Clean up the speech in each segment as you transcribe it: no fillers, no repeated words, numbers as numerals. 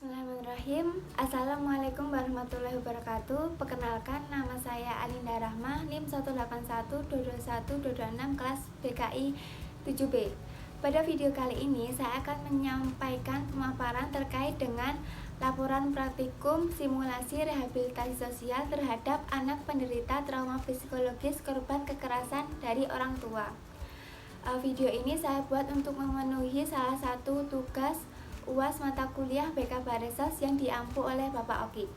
Bismillahirrahmanirrahim. Assalamualaikum warahmatullahi wabarakatuh. Perkenalkan, nama saya Alinda Rahma, NIM 181221226 kelas BKI 7B. Pada video kali ini saya akan menyampaikan pemaparan terkait dengan laporan praktikum simulasi rehabilitasi sosial terhadap anak penderita trauma psikologis korban kekerasan dari orang tua. Video ini saya buat untuk memenuhi salah satu tugas UAS mata kuliah BK Baresos yang diampu oleh Bapak Oki.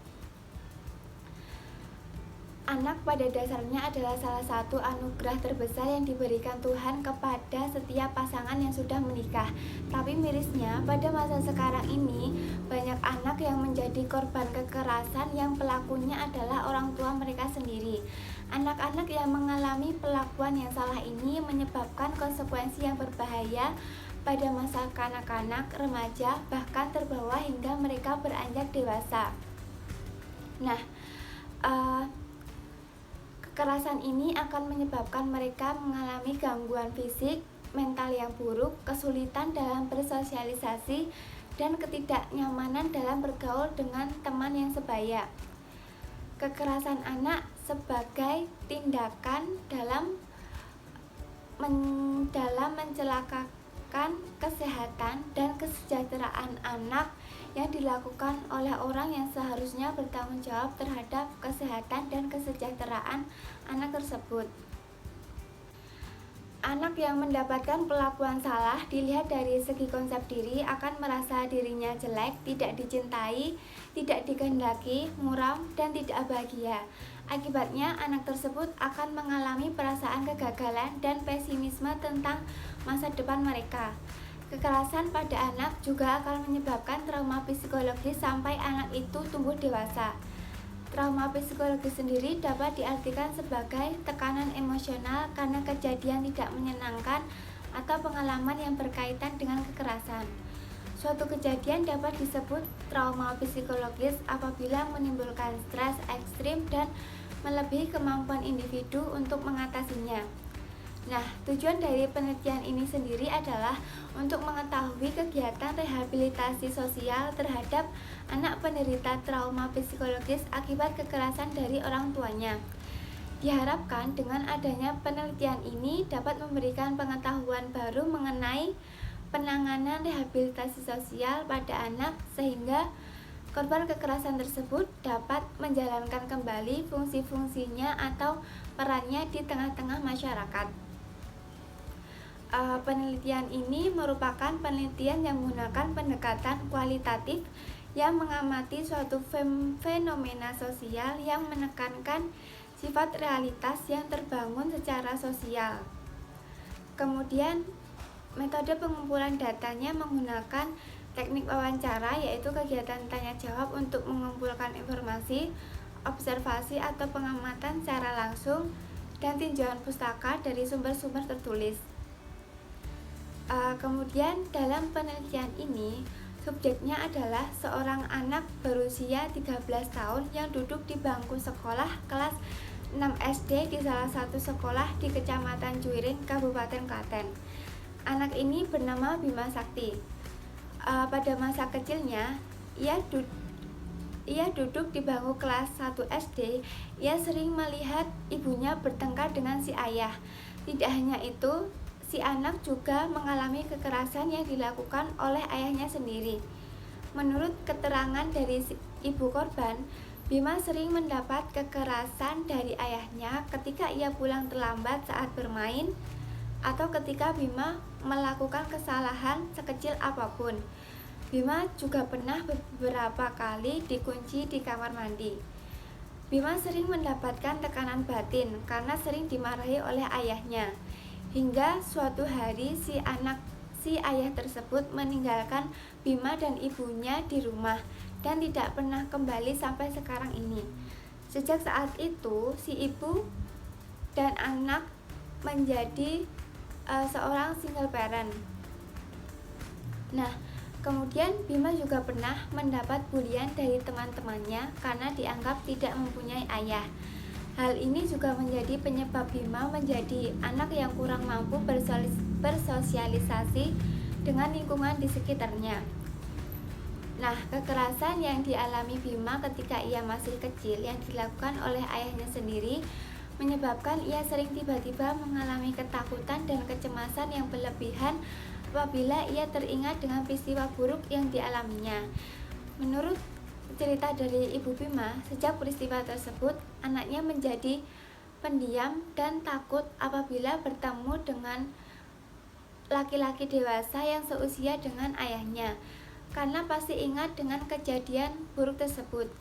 Anak pada dasarnya adalah salah satu anugerah terbesar yang diberikan Tuhan kepada setiap pasangan yang sudah menikah. Tapi mirisnya, pada masa sekarang ini banyak anak yang menjadi korban kekerasan yang pelakunya adalah orang tua mereka sendiri. Anak-anak yang mengalami perlakuan yang salah ini menyebabkan konsekuensi yang berbahaya pada masa kanak-kanak, remaja, bahkan terbawa hingga mereka beranjak dewasa. Nah, kekerasan ini akan menyebabkan mereka mengalami gangguan fisik, mental yang buruk, kesulitan dalam bersosialisasi, dan ketidaknyamanan dalam bergaul dengan teman yang sebaya. Kekerasan anak sebagai tindakan dalam mencelakakan kesehatan dan kesejahteraan anak yang dilakukan oleh orang yang seharusnya bertanggung jawab terhadap kesehatan dan kesejahteraan anak tersebut. Anak yang mendapatkan perlakuan salah dilihat dari segi konsep diri akan merasa dirinya jelek, tidak dicintai, tidak dikehendaki, muram, dan tidak bahagia. Akibatnya, anak tersebut akan mengalami perasaan kegagalan dan pesimisme tentang masa depan mereka. Kekerasan pada anak juga akan menyebabkan trauma psikologis sampai anak itu tumbuh dewasa. Trauma psikologis sendiri dapat diartikan sebagai tekanan emosional karena kejadian tidak menyenangkan atau pengalaman yang berkaitan dengan kekerasan. Suatu kejadian dapat disebut trauma psikologis apabila menimbulkan stres ekstrim dan melebihi kemampuan individu untuk mengatasinya. Nah, tujuan dari penelitian ini sendiri adalah untuk mengetahui kegiatan rehabilitasi sosial terhadap anak penderita trauma psikologis akibat kekerasan dari orang tuanya. Diharapkan dengan adanya penelitian ini dapat memberikan pengetahuan baru mengenai penanganan rehabilitasi sosial pada anak sehingga korban kekerasan tersebut dapat menjalankan kembali fungsi-fungsinya atau perannya di tengah-tengah masyarakat. Penelitian ini merupakan penelitian yang menggunakan pendekatan kualitatif yang mengamati suatu fenomena sosial yang menekankan sifat realitas yang terbangun secara sosial. Kemudian, metode pengumpulan datanya menggunakan teknik wawancara, yaitu kegiatan tanya jawab untuk mengumpulkan informasi, observasi atau pengamatan secara langsung, dan tinjauan pustaka dari sumber-sumber tertulis. Kemudian dalam penelitian ini subjeknya adalah seorang anak berusia 13 tahun yang duduk di bangku sekolah kelas 6 SD di salah satu sekolah di Kecamatan Juwiring, Kabupaten Klaten. Anak ini bernama Bima Sakti. Pada masa kecilnya, ia duduk di bangku kelas 1 SD. Ia sering melihat ibunya bertengkar dengan si ayah. Tidak hanya itu, si anak juga mengalami kekerasan yang dilakukan oleh ayahnya sendiri. Menurut keterangan dari ibu korban, Bima sering mendapat kekerasan dari ayahnya ketika ia pulang terlambat saat bermain atau ketika Bima melakukan kesalahan sekecil apapun. Bima juga pernah beberapa kali dikunci di kamar mandi. Bima sering mendapatkan tekanan batin karena sering dimarahi oleh ayahnya. Hingga suatu hari si ayah tersebut meninggalkan Bima dan ibunya di rumah dan tidak pernah kembali sampai sekarang ini. Sejak saat itu, si ibu dan anak menjadi seorang single parent. Nah, kemudian Bima juga pernah mendapat bulian dari teman-temannya karena dianggap tidak mempunyai ayah. Hal ini juga menjadi penyebab Bima menjadi anak yang kurang mampu bersosialisasi dengan lingkungan di sekitarnya. Nah, kekerasan yang dialami Bima ketika ia masih kecil yang dilakukan oleh ayahnya sendiri menyebabkan ia sering tiba-tiba mengalami ketakutan dan kecemasan yang berlebihan apabila ia teringat dengan peristiwa buruk yang dialaminya. Menurut cerita dari Ibu Bima, sejak peristiwa tersebut, anaknya menjadi pendiam dan takut apabila bertemu dengan laki-laki dewasa yang seusia dengan ayahnya, karena pasti ingat dengan kejadian buruk tersebut.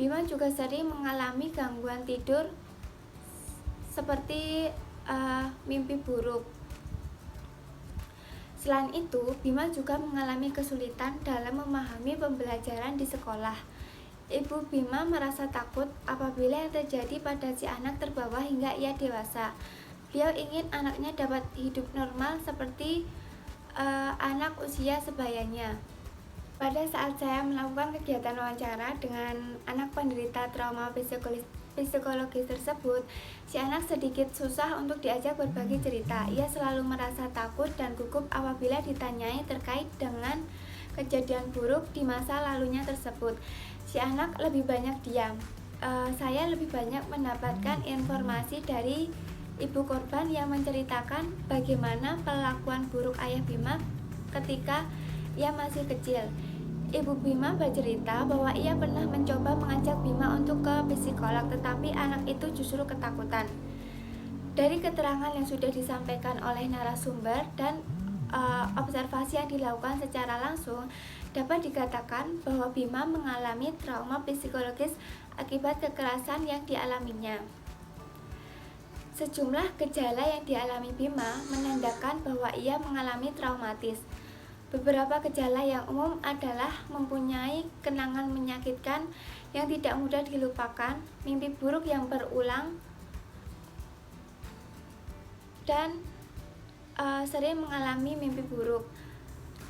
Bima juga sering mengalami gangguan tidur seperti mimpi buruk. Selain itu, Bima juga mengalami kesulitan dalam memahami pembelajaran di sekolah. Ibu Bima merasa takut apabila yang terjadi pada si anak terbawa hingga ia dewasa. Beliau ingin anaknya dapat hidup normal seperti anak usia sebayanya. Pada saat saya melakukan kegiatan wawancara dengan anak penderita trauma psikologis tersebut, si anak sedikit susah untuk diajak berbagi cerita. Ia selalu merasa takut dan gugup apabila ditanyai terkait dengan kejadian buruk di masa lalunya tersebut. Si anak lebih banyak diam. Saya lebih banyak mendapatkan informasi dari ibu korban yang menceritakan bagaimana perlakuan buruk ayah Bima ketika ia masih kecil. Ibu Bima bercerita bahwa ia pernah mencoba mengajak Bima untuk ke psikolog, tetapi anak itu justru ketakutan. Dari keterangan yang sudah disampaikan oleh narasumber dan observasi yang dilakukan secara langsung, dapat dikatakan bahwa Bima mengalami trauma psikologis akibat kekerasan yang dialaminya. Sejumlah gejala yang dialami Bima menandakan bahwa ia mengalami traumatis. Beberapa gejala yang umum adalah mempunyai kenangan menyakitkan yang tidak mudah dilupakan, mimpi buruk yang berulang, dan sering mengalami mimpi buruk.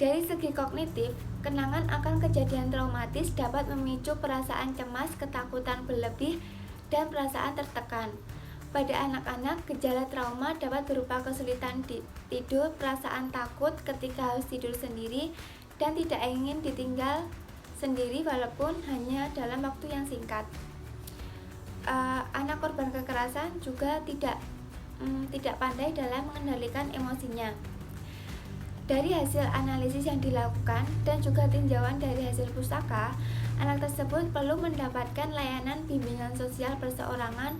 Dari segi kognitif, kenangan akan kejadian traumatis dapat memicu perasaan cemas, ketakutan berlebih, dan perasaan tertekan. Pada anak-anak, gejala trauma dapat berupa kesulitan tidur, perasaan takut ketika harus tidur sendiri, dan tidak ingin ditinggal sendiri walaupun hanya dalam waktu yang singkat. Anak korban kekerasan juga tidak pandai dalam mengendalikan emosinya. Dari hasil analisis yang dilakukan dan juga tinjauan dari hasil pustaka, anak tersebut perlu mendapatkan layanan bimbingan sosial perseorangan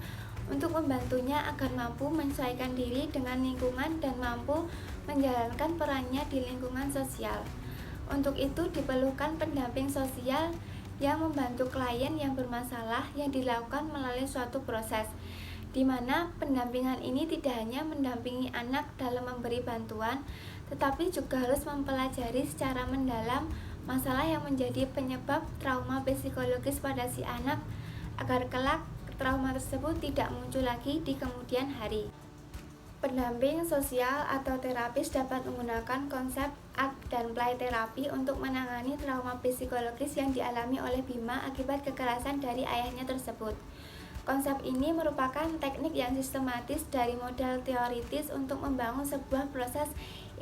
untuk membantunya agar mampu menyesuaikan diri dengan lingkungan dan mampu menjalankan perannya di lingkungan sosial. Untuk itu diperlukan pendamping sosial yang membantu klien yang bermasalah yang dilakukan melalui suatu proses, di mana pendampingan ini tidak hanya mendampingi anak dalam memberi bantuan, tetapi juga harus mempelajari secara mendalam masalah yang menjadi penyebab trauma psikologis pada si anak agar kelak trauma tersebut tidak muncul lagi di kemudian hari. Pendamping sosial atau terapis dapat menggunakan konsep act dan play terapi untuk menangani trauma psikologis yang dialami oleh Bima akibat kekerasan dari ayahnya tersebut. Konsep ini merupakan teknik yang sistematis dari model teoritis untuk membangun sebuah proses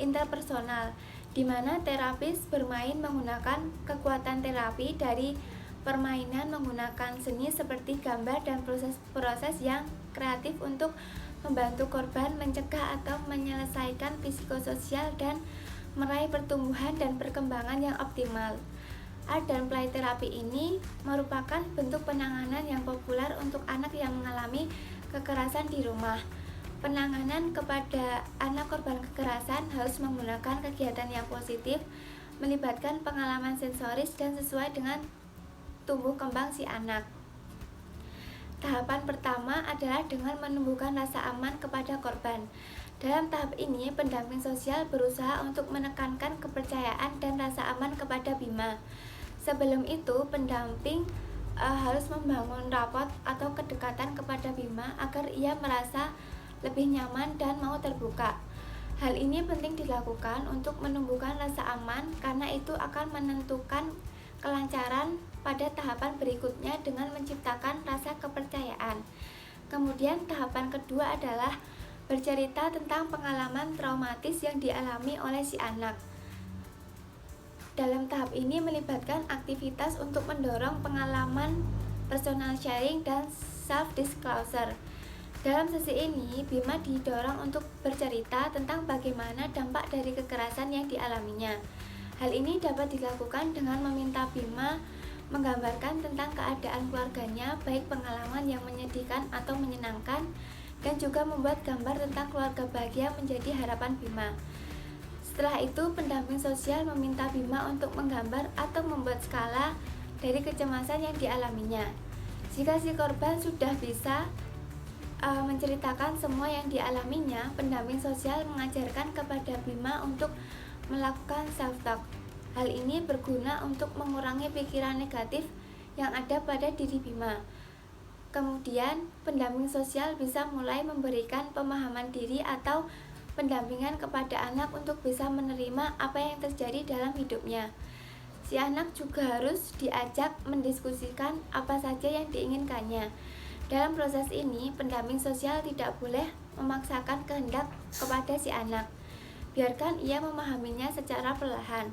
interpersonal, di mana terapis bermain menggunakan kekuatan terapi dari permainan menggunakan seni seperti gambar dan proses-proses yang kreatif untuk membantu korban mencegah atau menyelesaikan psikososial dan meraih pertumbuhan dan perkembangan yang optimal. Art dan play terapi ini merupakan bentuk penanganan yang populer untuk anak yang mengalami kekerasan di rumah. Penanganan kepada anak korban kekerasan harus menggunakan kegiatan yang positif, melibatkan pengalaman sensoris dan sesuai dengan tumbuh kembang si anak. Tahapan pertama adalah dengan menumbuhkan rasa aman kepada korban. Dalam tahap ini, pendamping sosial berusaha untuk menekankan kepercayaan dan rasa aman kepada Bima. Sebelum itu, pendamping harus membangun rapot atau kedekatan kepada Bima agar ia merasa lebih nyaman dan mau terbuka. Hal ini penting dilakukan untuk menumbuhkan rasa aman karena itu akan menentukan kelancaran pada tahapan berikutnya dengan menciptakan rasa kepercayaan. Kemudian tahapan kedua adalah bercerita tentang pengalaman traumatis yang dialami oleh si anak. Dalam tahap ini melibatkan aktivitas untuk mendorong pengalaman personal sharing dan self-disclosure. Dalam sesi ini, Bima didorong untuk bercerita tentang bagaimana dampak dari kekerasan yang dialaminya. Hal ini dapat dilakukan dengan meminta Bima menggambarkan tentang keadaan keluarganya, baik pengalaman yang menyedihkan atau menyenangkan, dan juga membuat gambar tentang keluarga bahagia menjadi harapan Bima. Setelah itu, pendamping sosial meminta Bima untuk menggambar atau membuat skala dari kecemasan yang dialaminya. Jika si korban sudah bisa menceritakan semua yang dialaminya, pendamping sosial mengajarkan kepada Bima untuk melakukan self-talk. Hal ini berguna untuk mengurangi pikiran negatif yang ada pada diri Bima. Kemudian, pendamping sosial bisa mulai memberikan pemahaman diri atau pendampingan kepada anak untuk bisa menerima apa yang terjadi dalam hidupnya. Si anak juga harus diajak mendiskusikan apa saja yang diinginkannya. Dalam proses ini, pendamping sosial tidak boleh memaksakan kehendak kepada si anak. Biarkan ia memahaminya secara perlahan.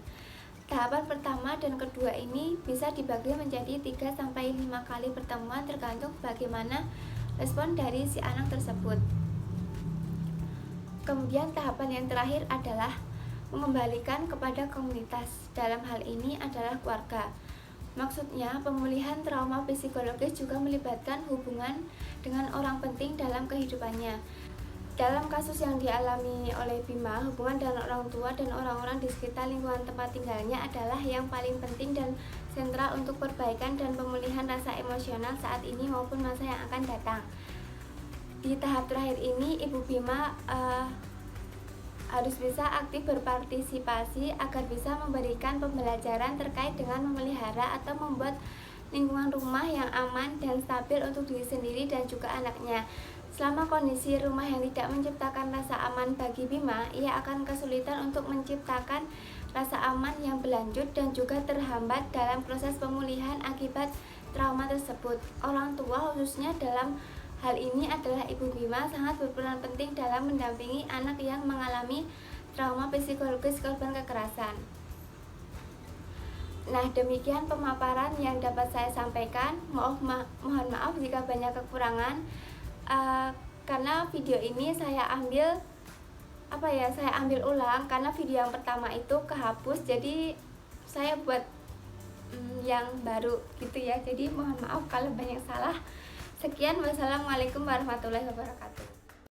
Tahapan pertama dan kedua ini bisa dibagi menjadi 3-5 kali pertemuan tergantung bagaimana respon dari si anak tersebut. Kemudian tahapan yang terakhir adalah mengembalikan kepada komunitas. Dalam hal ini adalah keluarga. Maksudnya, pemulihan trauma psikologis juga melibatkan hubungan dengan orang penting dalam kehidupannya. Dalam kasus yang dialami oleh Bima, hubungan dengan orang tua dan orang-orang di sekitar lingkungan tempat tinggalnya adalah yang paling penting dan sentral untuk perbaikan dan pemulihan rasa emosional saat ini maupun masa yang akan datang. Di tahap terakhir ini, Ibu Bima harus bisa aktif berpartisipasi agar bisa memberikan pembelajaran terkait dengan memelihara atau membuat lingkungan rumah yang aman dan stabil untuk diri sendiri dan juga anaknya. Selama kondisi rumah yang tidak menciptakan rasa aman bagi Bima, ia akan kesulitan untuk menciptakan rasa aman yang berlanjut dan juga terhambat dalam proses pemulihan akibat trauma tersebut. Orang tua khususnya dalam hal ini adalah Ibu Bima sangat berperan penting dalam mendampingi anak yang mengalami trauma psikologis korban kekerasan. Nah, demikian pemaparan yang dapat saya sampaikan. Mohon maaf jika banyak kekurangan. Karena video ini saya ambil ulang karena video yang pertama itu kehapus, jadi saya buat yang baru gitu ya. Jadi mohon maaf kalau banyak salah. Sekian, wassalamualaikum warahmatullahi wabarakatuh.